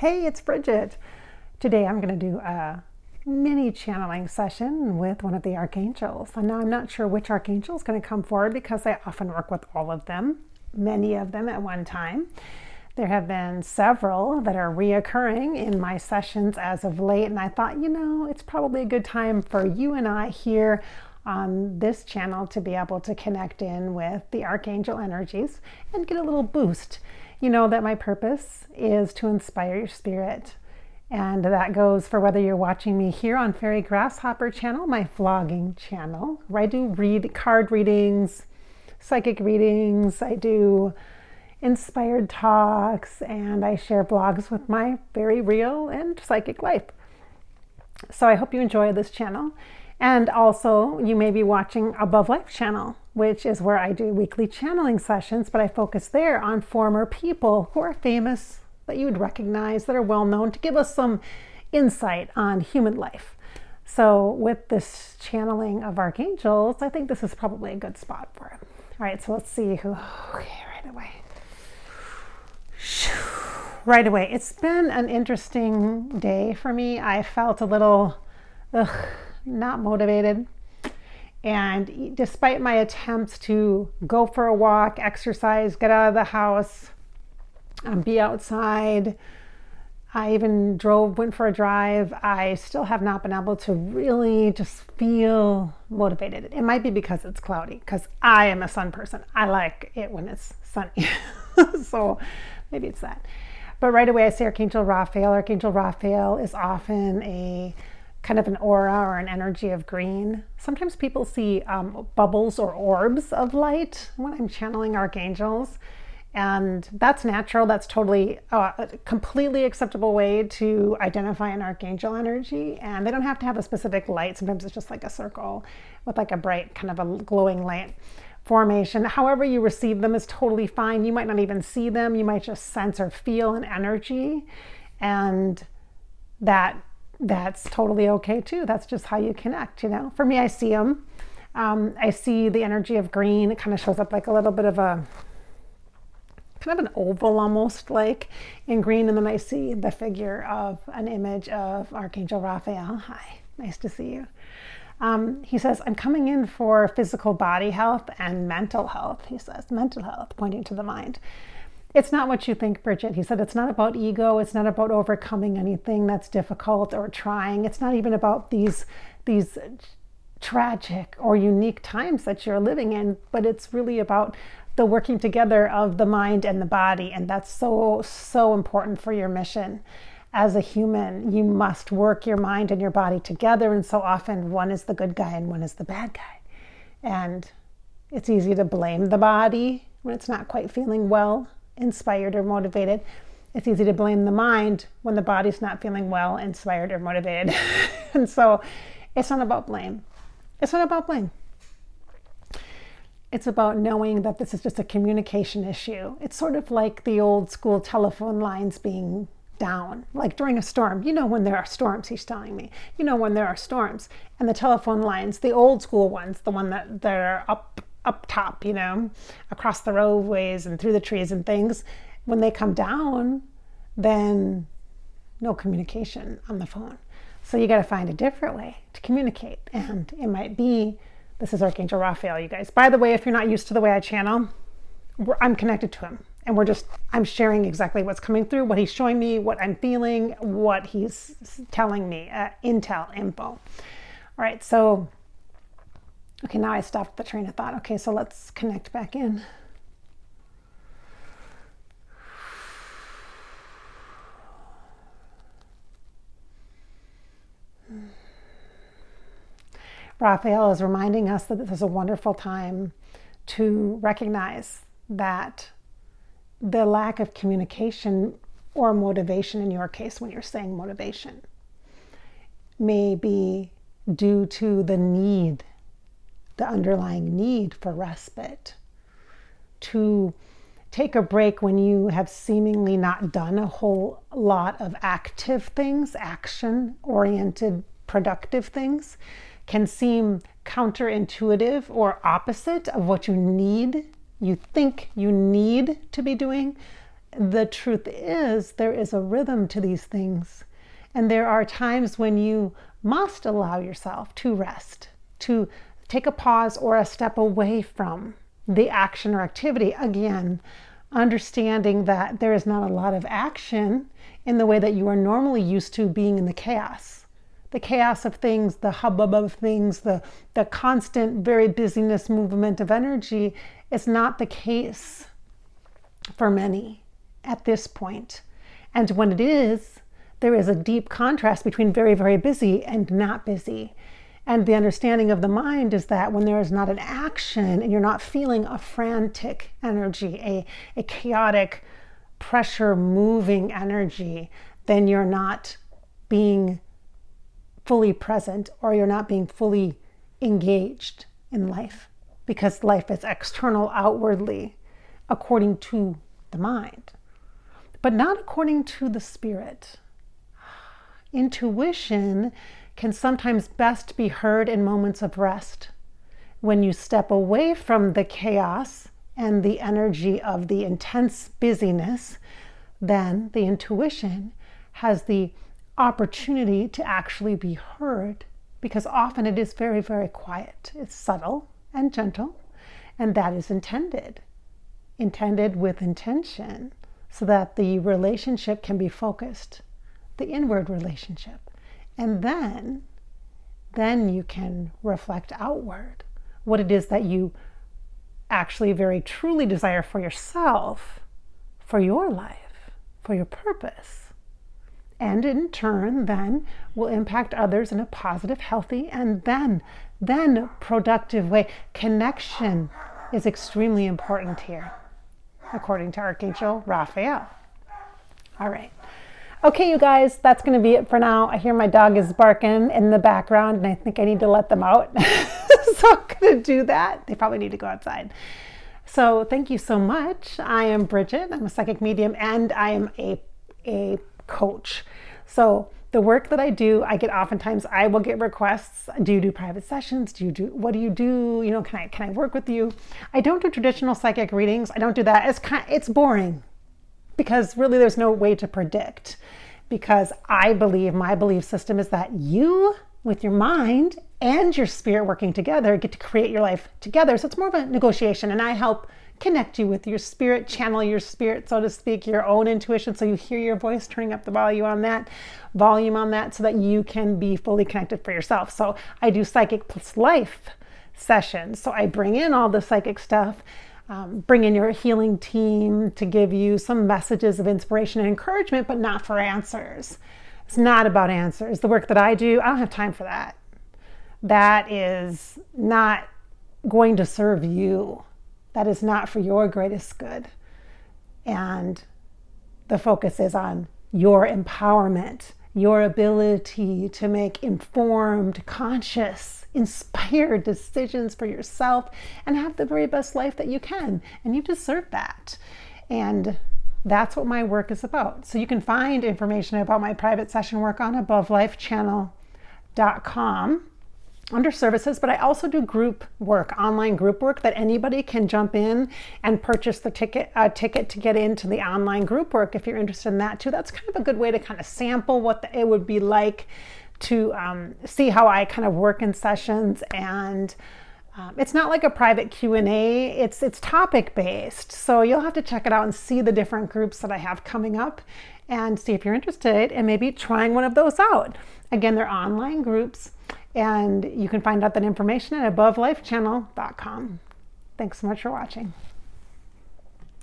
Hey, it's Bridgette. Today I'm going to do a mini channeling session with one of the archangels. And now I'm not sure which archangel is going to come forward because I often work with all of them, many of them at one time. There have been several that are reoccurring in my sessions as of late, and I thought, it's probably a good time for you and I here on this channel to be able to connect in with the archangel energies and get a little boost. You know that my purpose is to inspire your spirit. And that goes for whether you're watching me here on Fairy Grasshopper channel, my vlogging channel, where I do card readings, psychic readings, I do inspired talks, and I share blogs with my very real and psychic life. So I hope you enjoy this channel. And also you may be watching Above Life channel, which is where I do weekly channeling sessions, but I focus there on former people who are famous, that you would recognize, that are well known, to give us some insight on human life. So with this channeling of archangels, I think this is probably a good spot for it. All right, so let's see who, right away. It's been an interesting day for me. I felt a little not motivated. And despite my attempts to go for a walk, exercise, get out of the house, be outside, I even went for a drive, I still have not been able to really just feel motivated. It might be because it's cloudy, because I am a sun person. I like it when it's sunny. So maybe it's that. But right away I say Archangel Raphael. Archangel Raphael is often a kind of an aura or an energy of green. Sometimes people see bubbles or orbs of light when I'm channeling archangels. And that's natural. That's totally a completely acceptable way to identify an archangel energy. And they don't have to have a specific light. Sometimes it's just like a circle with like a bright kind of a glowing light formation. However you receive them is totally fine. You might not even see them. You might just sense or feel an energy. And that's totally okay too. That's just how you connect, For me, I see them. I see the energy of green. It kind of shows up like a little bit of a kind of an oval almost like in green. And then I see the figure of an image of Archangel Raphael. Hi, nice to see you. He says, I'm coming in for physical body health and mental health. He says, mental health, pointing to the mind. It's not what you think, Bridgette. He said, it's not about ego. It's not about overcoming anything that's difficult or trying. It's not even about these tragic or unique times that you're living in, but it's really about the working together of the mind and the body. And that's so, so important for your mission. As a human, you must work your mind and your body together. And so often one is the good guy and one is the bad guy. And it's easy to blame the body when it's not quite feeling well, inspired or motivated. It's easy to blame the mind when the body's not feeling well, inspired or motivated. And so it's not about blame. It's not about blame. It's about knowing that this is just a communication issue. It's sort of like the old school telephone lines being down, like during a storm. When there are storms, he's telling me. When there are storms. And the telephone lines, the old school ones, the one that are up top, across the roadways and through the trees and things, when they come down, then no communication on the phone. So you got to find a different way to communicate. And it might be, this is Archangel Raphael, you guys. By the way, if you're not used to the way I channel, I'm connected to him. And I'm sharing exactly what's coming through, what he's showing me, what I'm feeling, what he's telling me, info. All right, so okay, now I stopped the train of thought. Okay, so let's connect back in. Raphael is reminding us that this is a wonderful time to recognize that the lack of communication or motivation, in your case, when you're saying motivation, may be due to the underlying need for respite, to take a break when you have seemingly not done a whole lot of active things, action-oriented, productive things, can seem counterintuitive or opposite of what you think you need to be doing. the truth is, there is a rhythm to these things. And there are times when you must allow yourself to rest, to take a pause or a step away from the action or activity. Again, understanding that there is not a lot of action in the way that you are normally used to being in the chaos. The chaos of things, the hubbub of things, the constant, very busyness movement of energy is not the case for many at this point. And when it is, there is a deep contrast between very, very busy and not busy. And the understanding of the mind is that when there is not an action and you're not feeling a frantic energy, a chaotic, pressure moving energy, then you're not being fully present, or you're not being fully engaged in life, because life is external outwardly according to the mind, but not according to the spirit. Intuition can sometimes best be heard in moments of rest. When you step away from the chaos and the energy of the intense busyness, then the intuition has the opportunity to actually be heard, because often it is very, very quiet. It's subtle and gentle, and that is intended with intention, so that the relationship can be focused, the inward relationship. And then you can reflect outward what it is that you actually very truly desire for yourself, for your life, for your purpose. And in turn, then will impact others in a positive, healthy, and then productive way. Connection is extremely important here, according to Archangel Raphael. All right. Okay, you guys, that's going to be it for now. I hear my dog is barking in the background, and I think I need to let them out. So I'm going to do that. They probably need to go outside. So thank you so much. I am Bridgette. I'm a psychic medium, and I am a coach. So the work that I do, oftentimes I will get requests. Do you do private sessions? What do you do? You know, can I work with you? I don't do traditional psychic readings. I don't do that. It's boring, because really there's no way to predict, because my belief system is that you, with your mind and your spirit working together, get to create your life together. So it's more of a negotiation, and I help connect you with your spirit, channel your spirit, so to speak, your own intuition, so you hear your voice, turning up the volume on that so that you can be fully connected for yourself. So I do psychic plus life sessions. So I bring in all the psychic stuff, bring in your healing team to give you some messages of inspiration and encouragement, but not for answers. It's not about answers. The work that I do, I don't have time for that. That is not going to serve you. That is not for your greatest good. And the focus is on your empowerment, your ability to make informed, conscious, inspired decisions for yourself and have the very best life that you can. And you deserve that. And that's what my work is about. So you can find information about my private session work on abovelife.com under services, but I also do group work, online group work, that anybody can jump in and purchase the ticket to get into the online group work if you're interested in that too. That's kind of a good way to kind of sample what it would be like to see how I kind of work in sessions. And it's not like a private Q&A, it's topic based. So you'll have to check it out and see the different groups that I have coming up and see if you're interested in maybe trying one of those out. Again, they're online groups, and you can find out that information at abovelifechannel.com. Thanks so much for watching.